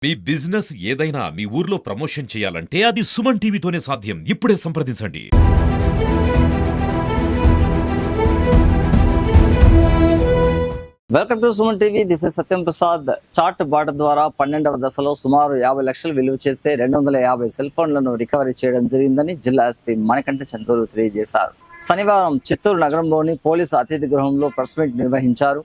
మీ business ఏదైనా మీ ఊర్లో promotion చేయాలంటే అది సుమన్ టీవీతోనే సాధ్యం. ఇప్పుడే సంప్రదించండి. Welcome to Suman TV. This is Satyam Prasad. Chat బాట ద్వారా 12వ దశలో సుమారు 50 లక్షలు విలువ చేసే 250 సెల్ ఫోన్లను రికవరీ చేయడం జరిగిందని జిల్లా ఎస్పీ మణికంఠ చందూరు తెలియజేశారు. శనివారం చిత్తూరు నగరంలోని పోలీసు అతిథి గృహంలో ప్రెస్ మీట్ నిర్వహించారు.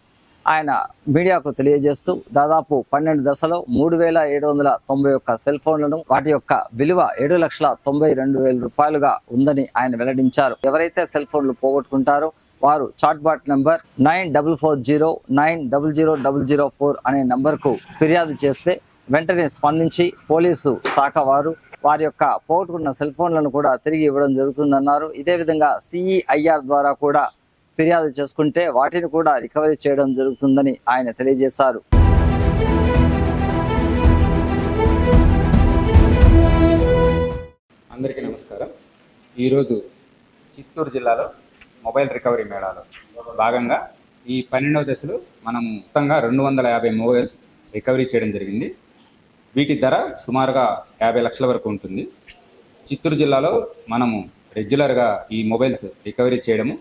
ఆయన మీడియాకు తెలియజేస్తూ దాదాపు 12 దశలో 3,791 సెల్ ఫోన్లను, వాటి యొక్క విలువ 7,92,000 రూపాయలుగా ఉందని ఆయన వెల్లడించారు. ఎవరైతే సెల్ ఫోన్లు పోగొట్టుకుంటారో వారు చాట్ బాట్ నంబర్ 9440900004 అనే నంబర్కు ఫిర్యాదు చేస్తే వెంటనే స్పందించి పోలీసు శాఖ వారు వారి యొక్క పోగొట్టుకున్న సెల్ ఫోన్లను కూడా తిరిగి ఇవ్వడం జరుగుతుందన్నారు. ఇదే విధంగా CEIR ద్వారా కూడా ఫిర్యాదు చేసుకుంటే వాటిని కూడా రికవరీ చేయడం జరుగుతుందని ఆయన తెలియజేశారు. అందరికీ నమస్కారం. ఈరోజు చిత్తూరు జిల్లాలో మొబైల్ రికవరీ మేళాలో భాగంగా ఈ 12వ దశలో మనము మొత్తంగా 250 మొబైల్స్ రికవరీ చేయడం జరిగింది. వీటి ధర సుమారుగా 50 లక్షల వరకు ఉంటుంది. చిత్తూరు జిల్లాలో మనము రెగ్యులర్గా ఈ మొబైల్స్ రికవరీ చేయడము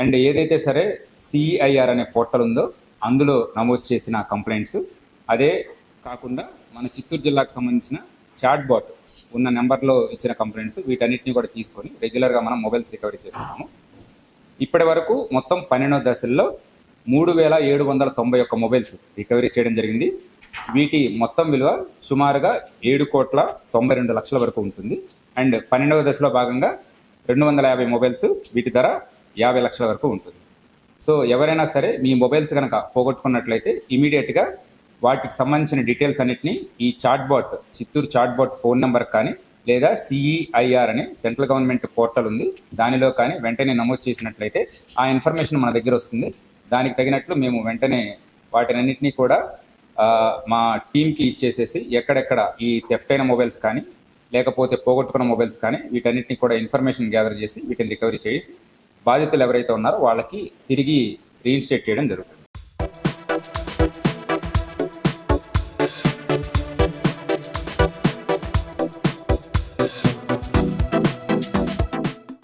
అండ్ ఏదైతే సరే CEIR అనే పోర్టల్ ఉందో అందులో నమోదు చేసిన కంప్లైంట్స్, అదే కాకుండా మన చిత్తూరు జిల్లాకు సంబంధించిన చాట్ బాట్ ఉన్న నెంబర్లో ఇచ్చిన కంప్లైంట్స్, వీటన్నిటిని కూడా తీసుకొని రెగ్యులర్గా మనం మొబైల్స్ రికవరీ చేస్తున్నాము. ఇప్పటి వరకు మొత్తం 12వ దశల్లో 3,791 మొబైల్స్ రికవరీ చేయడం జరిగింది. వీటి మొత్తం విలువ సుమారుగా 7,92,00,000 వరకు ఉంటుంది. అండ్ 12వ దశలో భాగంగా 250 మొబైల్స్, వీటి ధర 50 లక్షల వరకు ఉంటుంది. సో ఎవరైనా సరే మీ మొబైల్స్ కనుక పోగొట్టుకున్నట్లయితే ఇమీడియట్గా వాటికి సంబంధించిన డీటెయిల్స్ అన్నిటినీ ఈ chat bot, Chittoor chat bot phone number కానీ లేదా CEIR అనే సెంట్రల్ గవర్నమెంట్ పోర్టల్ ఉంది, దానిలో కానీ వెంటనే నమోదు చేసినట్లయితే ఆ ఇన్ఫర్మేషన్ మన దగ్గర వస్తుంది. దానికి తగినట్లు మేము వెంటనే వాటినన్నింటినీ కూడా మా టీంకి ఇచ్చేసేసి ఎక్కడెక్కడ ఈ థెఫ్ట్ అయిన మొబైల్స్ కానీ లేకపోతే పోగొట్టుకున్న మొబైల్స్ కానీ వీటన్నిటిని కూడా ఇన్ఫర్మేషన్ గ్యాదర్ చేసి వీటిని రికవరీ చేసి బాధితులు ఎవరైతే ఉన్నారో వాళ్ళకి తిరిగి రీఇన్స్టేట్ చేయడం జరుగుతుంది.